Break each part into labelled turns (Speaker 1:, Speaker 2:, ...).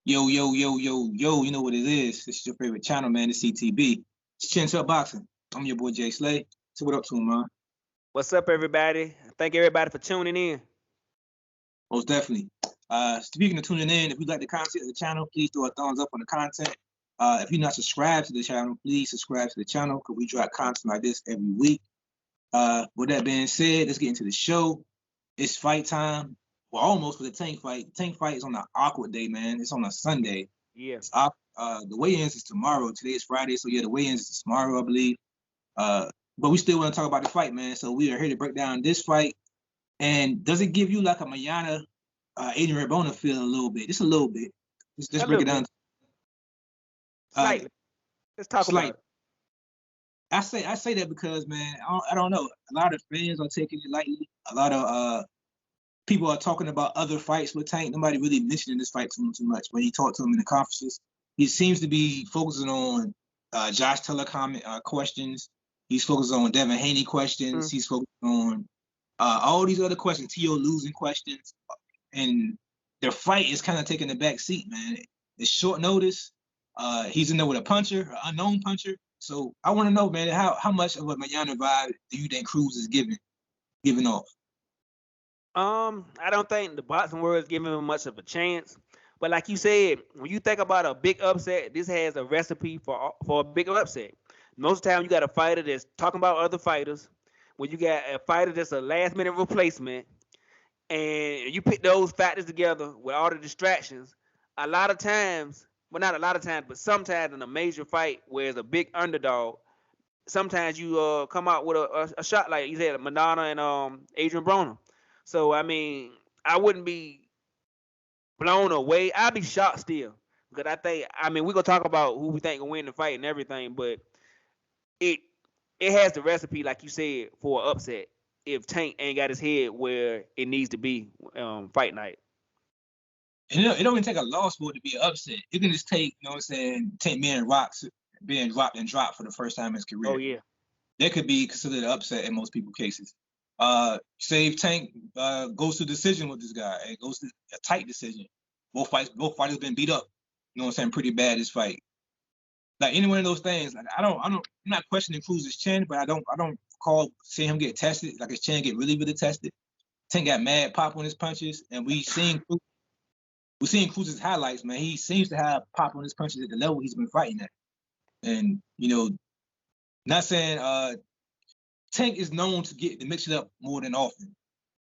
Speaker 1: Yo, yo, yo, yo, yo, you know what it is. This is your favorite channel, man, the CTB. It's Chin Up Boxing. I'm your boy Jay Slay. So what up to him, man?
Speaker 2: What's up, everybody? Thank everybody for tuning in.
Speaker 1: Most definitely. Speaking of tuning in, if you like the content of the channel, please throw a thumbs up on the content. If you're not subscribed to the channel, please subscribe to the channel because we drop content like this every week. With that being said, let's get into the show. It's fight time. Well, almost for the Tank fight. Tank fight is on an awkward day, man. It's on a Sunday.
Speaker 2: Yeah.
Speaker 1: The weigh-ins is tomorrow. Today is Friday, so yeah, the weigh-ins is tomorrow, I believe. But we still want to talk about the fight, man. So we are here to break down this fight. And does it give you like a Mayana, Adrian Rabona feel a little bit? Just a little bit. Let's break it down.
Speaker 2: Slightly. Let's talk about it.
Speaker 1: I say that because, man, I don't know. A lot of fans are taking it lightly. A lot of people are talking about other fights with Tank. Nobody really mentioning this fight too much. When you talk to him in the conferences, he seems to be focusing on Josh Taylor questions. He's focused on Devin Haney questions. He's focused on all these other questions, T.O. losing questions. And their fight is kind of taking the back seat, man. It's short notice. He's in there with a puncher, an unknown puncher. So I want to know, man, how much of a Mayana vibe do you think Cruz is giving off?
Speaker 2: I don't think the boxing world is giving him much of a chance. But like you said, when you think about a big upset, this has a recipe for a big upset. Most of the time, you got a fighter that's talking about other fighters. When you got a fighter that's a last-minute replacement, and you put those factors together with all the distractions, a lot of times, well, not a lot of times, but sometimes in a major fight where it's a big underdog, sometimes you come out with a shot like you said, Madonna and Adrian Broner. So I mean, I wouldn't be blown away. I'd be shocked still because we're gonna talk about who we think will win the fight and everything, but it it has the recipe like you said for an upset if Tank ain't got his head where it needs to be fight night.
Speaker 1: And it don't even take a loss for it to be an upset. You can just take, you know what I'm saying, Tank being dropped for the first time in his career.
Speaker 2: Oh yeah.
Speaker 1: That could be considered an upset in most people's cases. Say if Tank goes to decision with this guy, it goes to a tight decision. Both fighters been beat up. You know what I'm saying? Pretty bad this fight. Like any one of those things, like I'm not questioning Cruz's chin, but I don't call seeing him get tested, like his chin get really, really tested. Tank got mad pop on his punches, and we're seeing Cruz's highlights, man. He seems to have pop on his punches at the level he's been fighting at. And, you know, not saying Tank is known to mix it up more than often.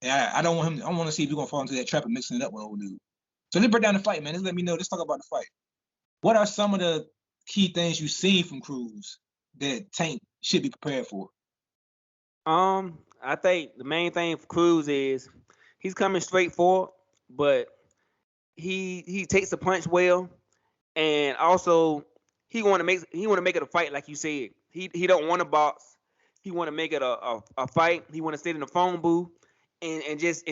Speaker 1: And I don't want him. I want to see if he's gonna fall into that trap of mixing it up with old dude. So let's break down the fight, man. Let me know. Let's talk about the fight. What are some of the key things you've seen from Cruz that Tank should be prepared for?
Speaker 2: I think the main thing for Cruz is he's coming straight forward, but he takes the punch well, and also he want to make it a fight like you said. He don't want to box. He want to make it a fight. He want to sit in the phone booth and just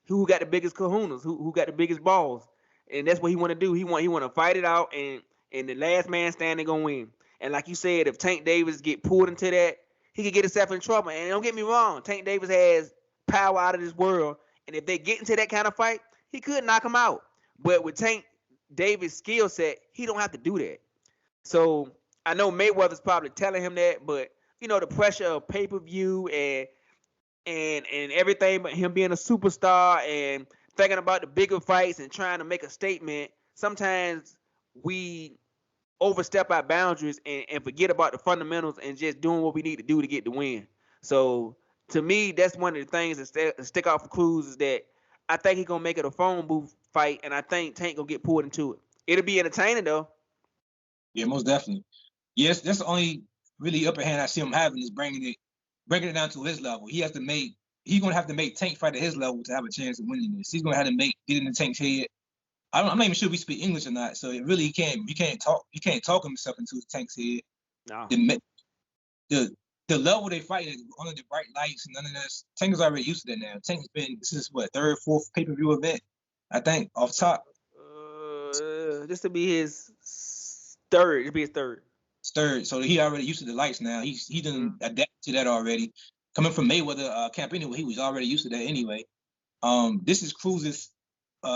Speaker 2: who got the biggest kahunas, who got the biggest balls, and that's what he want to do. He want to fight it out, and the last man standing gonna win. And like you said, if Tank Davis get pulled into that, he could get himself in trouble. And don't get me wrong, Tank Davis has power out of this world, and if they get into that kind of fight, he could knock him out. But with Tank Davis' skill set, he don't have to do that. So I know Mayweather's probably telling him that, but you know the pressure of pay-per-view and everything, but him being a superstar and thinking about the bigger fights and trying to make a statement, sometimes we overstep our boundaries and forget about the fundamentals and just doing what we need to do to get the win. So to me, that's one of the things that stick out for Cruz is that I think he's gonna make it a phone booth fight, and I think Tank gonna get pulled into it. It'll be entertaining though.
Speaker 1: Yeah, most definitely. Yes, that's the only really upper hand I see him having is bringing it down to his level. He's gonna have to make Tank fight at his level to have a chance of winning this. He's gonna have to get in the Tank's head. I'm not even sure if we speak English or not, so it really you can't talk himself into the Tank's head.
Speaker 2: No.
Speaker 1: The level they fight is under the bright lights and none of this. Tank is already used to that now. This is what, third, fourth pay-per-view event, I think, off top.
Speaker 2: This will be his third. It'll be his third.
Speaker 1: Third, so he already used to the lights now. He done adapt to that already. Coming from Mayweather camp anyway, he was already used to that anyway. This is Cruz's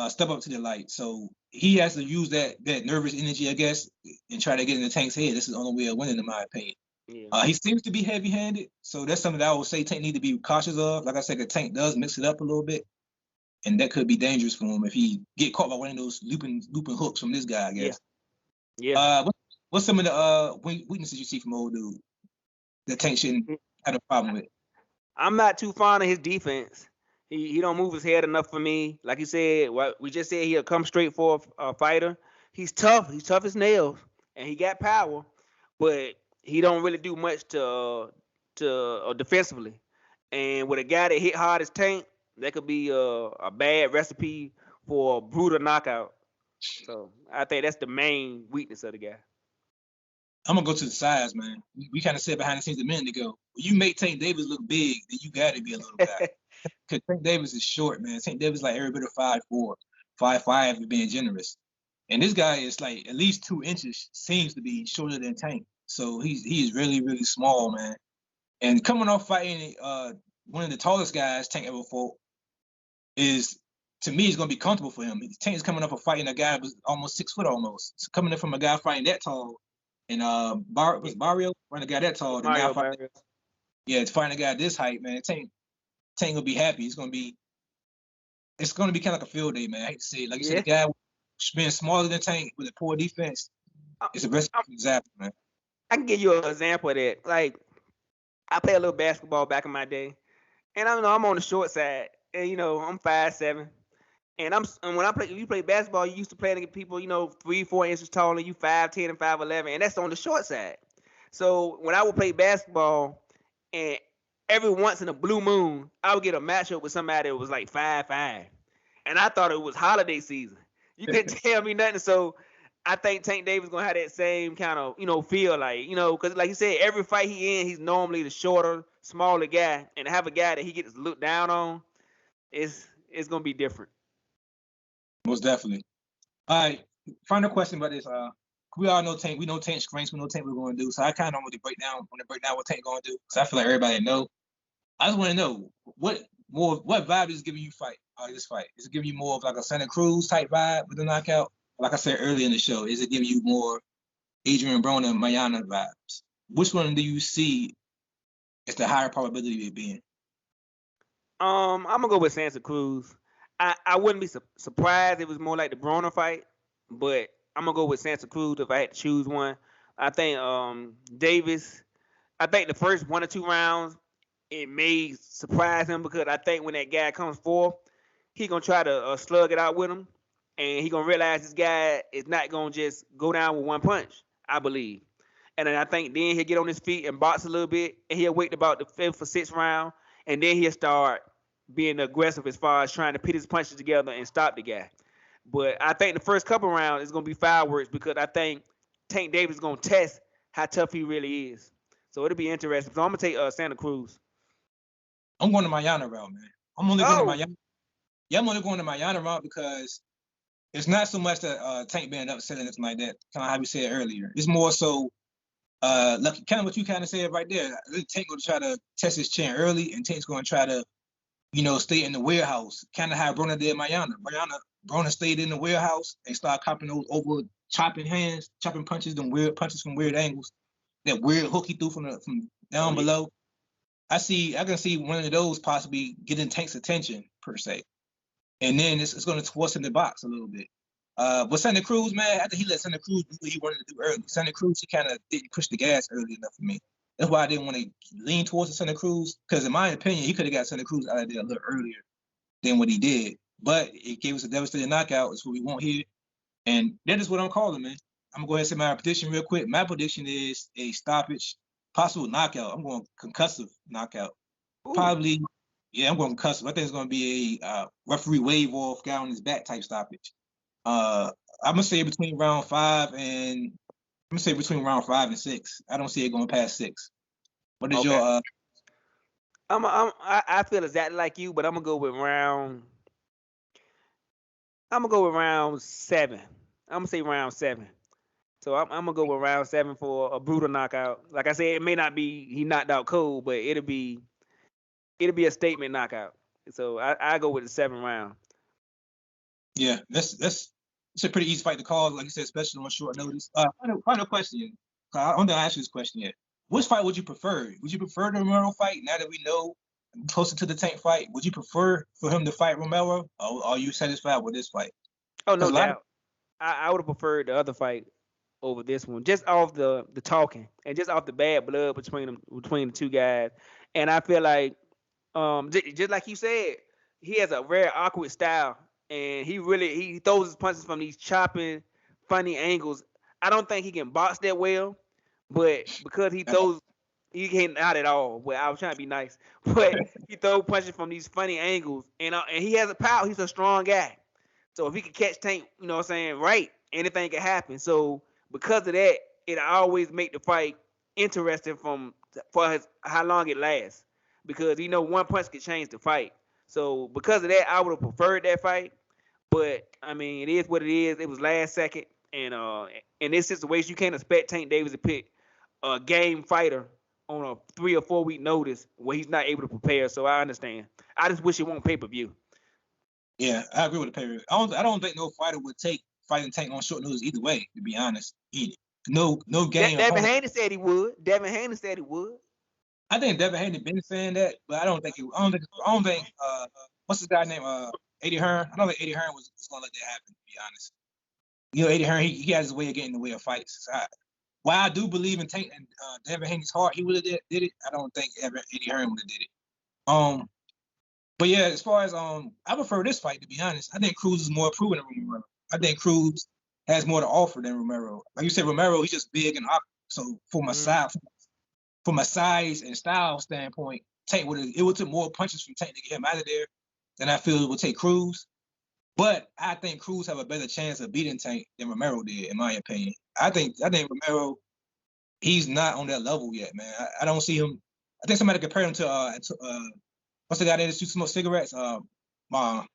Speaker 1: step up to the light. So he has to use that nervous energy, I guess, and try to get in the Tank's head. This is the only way of winning, in my opinion.
Speaker 2: Yeah.
Speaker 1: He seems to be heavy-handed, so that's something that I would say Tank need to be cautious of. Like I said, the Tank does mix it up a little bit, and that could be dangerous for him if he get caught by one of those looping hooks from this guy, I guess.
Speaker 2: Yeah.
Speaker 1: What's some of the weaknesses you see from old dude that Tank shouldn't have a problem with?
Speaker 2: I'm not too fond of his defense. He don't move his head enough for me. Like you said, what we just said, he'll come straight for a fighter. He's tough. He's tough as nails, and he got power, but he don't really do much to defensively. And with a guy that hit hard as Tank, that could be a bad recipe for a brutal knockout. So I think that's the main weakness of the guy.
Speaker 1: I'm gonna go to the size, man. We kind of said behind the scenes a minute ago. When you make Tank Davis look big, then you got to be a little guy. Because Tank Davis is short, man. Tank Davis like every bit of 5'4", 5'5", if being generous. And this guy is like at least 2 inches, seems to be shorter than Tank. So he's really, really small, man. And coming off fighting one of the tallest guys Tank ever fought is, to me, it's gonna be comfortable for him. Tank is coming up of fighting a guy who was almost 6 foot almost. So coming in from a guy fighting that tall, and Barrio, fighting a guy that tall, it's fighting a guy this height, man. Tank gonna be happy. It's gonna be kind of like a field day, man. I hate to say it. Like you said, the guy being smaller than Tank with a poor defense, it's the best example, man.
Speaker 2: I can give you an example of that. Like, I played a little basketball back in my day, and I'm on the short side, and I'm 5'7", and when you play basketball, you used to play against people 3-4 inches taller than you, 5'10" and 5'11", and that's on the short side. So when I would play basketball, and every once in a blue moon, I would get a matchup with somebody that was like 5'5", and I thought it was holiday season. You couldn't tell me nothing. So I think Tank Davis gonna have that same kind of feel, like because like you said, every fight he's normally the shorter, smaller guy, and to have a guy that he gets looked down on, it's gonna be different.
Speaker 1: Most definitely. All right, final question about this. We all know Tank. We know Tank's strengths. We know Tank we're going to do. So I kind of want to break down what Tank going to do, because I feel like everybody know. I just want to know what vibe is giving you this fight. Is it giving you more of like a Santa Cruz type vibe with the knockout? Like I said earlier in the show, is it giving you more Adrian Broner and Mayana vibes? Which one do you see as the higher probability of it being?
Speaker 2: I'm gonna go with Santa Cruz. I wouldn't be surprised if it was more like the Broner fight, but I'm gonna go with Santa Cruz if I had to choose one. I think Davis. I think the first 1 or 2 rounds it may surprise him, because I think when that guy comes forth, he gonna try to slug it out with him, and he gonna realize this guy is not gonna just go down with one punch. I believe, and then I think then he'll get on his feet and box a little bit, and he'll wait about the 5th or 6th round, and then he'll start being aggressive as far as trying to put his punches together and stop the guy. But I think the first couple rounds is gonna be fireworks, because I think Tank Davis is gonna test how tough he really is. So it'll be interesting. So I'm gonna take Santa Cruz.
Speaker 1: I'm going to Mayana route, man. I'm only going to Mayana. Yeah, I'm only going to Mayana route because it's not so much that Tank being upset or anything like that. Kind of how we said earlier. It's more so like kind of what you kind of said right there. Tank going to try to test his chin early, and Tank's going to try to stay in the warehouse. Kind of how Broner did Mayana. Broner stayed in the warehouse and started copping those over chopping punches, them weird punches from weird angles. That weird hook he threw from down below. I can see one of those possibly getting Tank's attention per se, and then it's going to force him to box a little bit. But Santa Cruz, man, after he let Santa Cruz do what he wanted to do early, Santa Cruz, he kind of didn't push the gas early enough for me. That's why I didn't want to lean towards the Santa Cruz, because in my opinion, he could have got Santa Cruz out of there a little earlier than what he did. But it gave us a devastating knockout. That's what we want here, and that is what I'm calling, man. I'm gonna go ahead and say my prediction real quick. My prediction is a stoppage, possible knockout. I'm going concussive knockout. Ooh. Probably, yeah, I'm going concussive. I think it's going to be a referee wave off, guy on his back type stoppage. I'm gonna say between round 5 and 6. I don't see it going past 6. What is your?
Speaker 2: I feel exactly like you, but I'm gonna go with round 7. I'm gonna say round 7. So I'm gonna go with round 7 for a brutal knockout. Like I said, it may not be he knocked out cold, but it'll be a statement knockout. So I go with the 7th round.
Speaker 1: Yeah, that's It's a pretty easy fight to call, like you said, especially on short notice. Final question. I don't think I asked you this question yet. Which fight would you prefer? Would you prefer the Romero fight now that we know closer to the Tank fight? Would you prefer for him to fight Romero, or are you satisfied with this fight?
Speaker 2: Oh, no doubt. I would have preferred the other fight over this one, just off the talking and just off the bad blood between the two guys. And I feel like, just like you said, he has a very awkward style, and he throws his punches from these chopping, funny angles. I don't think he can box that well, but because he can't not at all. Well, I was trying to be nice, but he throws punches from these funny angles, and he has a power. He's a strong guy, so if he can catch Tank, you know what I'm saying, right, anything can happen. So because of that, it always make the fight interesting for how long it lasts, because one punch can change the fight. So because of that, I would have preferred that fight. But I mean, it is what it is. It was last second, and in this situation, you can't expect Tank Davis to pick a game fighter on a 3 or 4 week notice where he's not able to prepare. So I understand. I just wish it won't pay-per-view.
Speaker 1: Yeah, I agree with the pay-per-view. I don't think no fighter would take fighting Tank on short notice either way. To be honest, no game.
Speaker 2: Devin Haney said he would. I
Speaker 1: think Devin Haney been saying that, but I don't think. What's his guy name? Eddie Hearn. I don't think Eddie Hearn was gonna let that happen. To be honest, Eddie Hearn, he has his way of getting in the way of fights. So while I do believe in Tank and Devin Haney's heart, he would have did it. I don't think Eddie Hearn would have did it. But yeah, as far as I prefer this fight, to be honest. I think Cruz is more proven than Romero. I think Cruz has more to offer than Romero. Like you said, Romero, he's just big and awkward. So from a size and style standpoint, Tank would take more punches from Tank to get him out of there than I feel it would take Cruz. But I think Cruz have a better chance of beating Tank than Romero did, in my opinion. I think Romero, he's not on that level yet, man. I don't see him. I think somebody compared him to what's the guy that used to smoke cigarettes?
Speaker 2: Mayorga.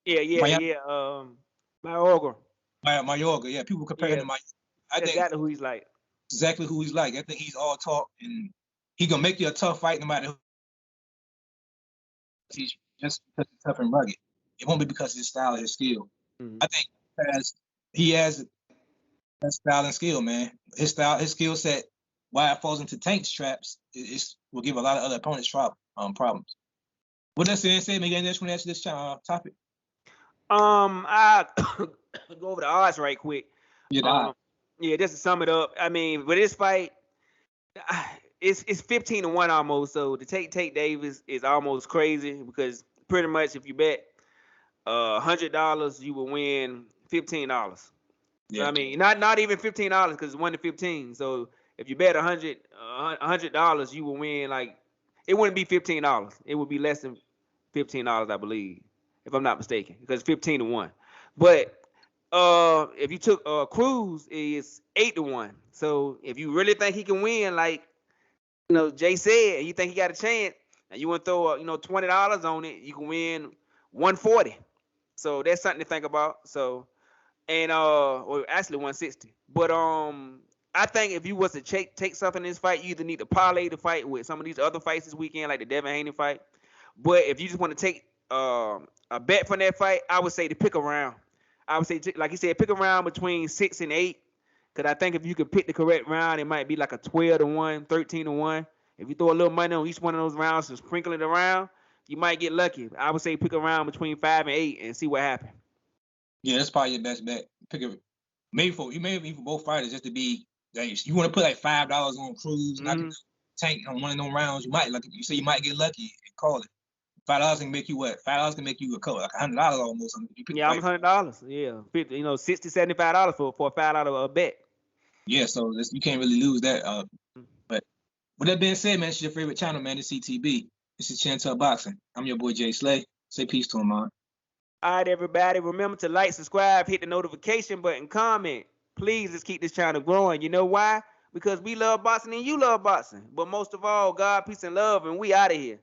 Speaker 1: Mayorga, yeah. People compare him to Mayorga.
Speaker 2: I think exactly who he's like.
Speaker 1: Exactly who he's like. I think he's all talk, and he gonna make you a tough fight no matter who. He's just because he's tough and rugged. It won't be because of his style or his skill. Mm-hmm. I think he has that style and skill, man. His skill set, why it falls into Tank's traps, will give a lot of other opponents problems. What else did you say? Maybe I just want to answer this topic.
Speaker 2: I go over the odds right quick.
Speaker 1: Yeah,
Speaker 2: just to sum it up. I mean, with this fight, it's 15-1 almost. So to take Davis is almost crazy, because pretty much if you bet $100, you will win $15. Yeah. So, I mean, not even $15, because it's 1 to 15. So if you bet $100, you will win, like, it wouldn't be $15. It would be less than $15, I believe, if I'm not mistaken, because 15-1. But if you took Cruz, is 8-1. So if you really think he can win, like Jay said, and you think he got a chance, and you want to throw $20 on it, you can win $140. So that's something to think about. So, and or actually $160. But I think if you was to take something in this fight, you either need to parlay the fight with some of these other fights this weekend, like the Devin Haney fight. But if you just want to take a bet from that fight, I would say to pick a round. I would say, like you said, pick a round between 6 and 8. Because I think if you could pick the correct round, it might be like a 12-1, 13-1. If you throw a little money on each one of those rounds and sprinkle it around, you might get lucky. I would say pick a round between 5 and 8 and see what happens.
Speaker 1: Yeah, that's probably your best bet. Maybe for both fighters, just to be. You want to put like $5 on Cruz, not Tank on one of those rounds. You might you might get lucky and call it. $5 can make you what? $5 can make you a couple, like $100 almost.
Speaker 2: Yeah, almost $100. Yeah, $50, $60, $75 for a $5 bet.
Speaker 1: Yeah, so you can't really lose that. But with that being said, man, it's your favorite channel, man. It's CTB. This is Chantel Boxing. I'm your boy Jay Slay. Say peace to him, man.
Speaker 2: All right, everybody. Remember to like, subscribe, hit the notification button, comment. Please, let's keep this channel growing. You know why? Because we love boxing and you love boxing. But most of all, God, peace, and love, and we out of here.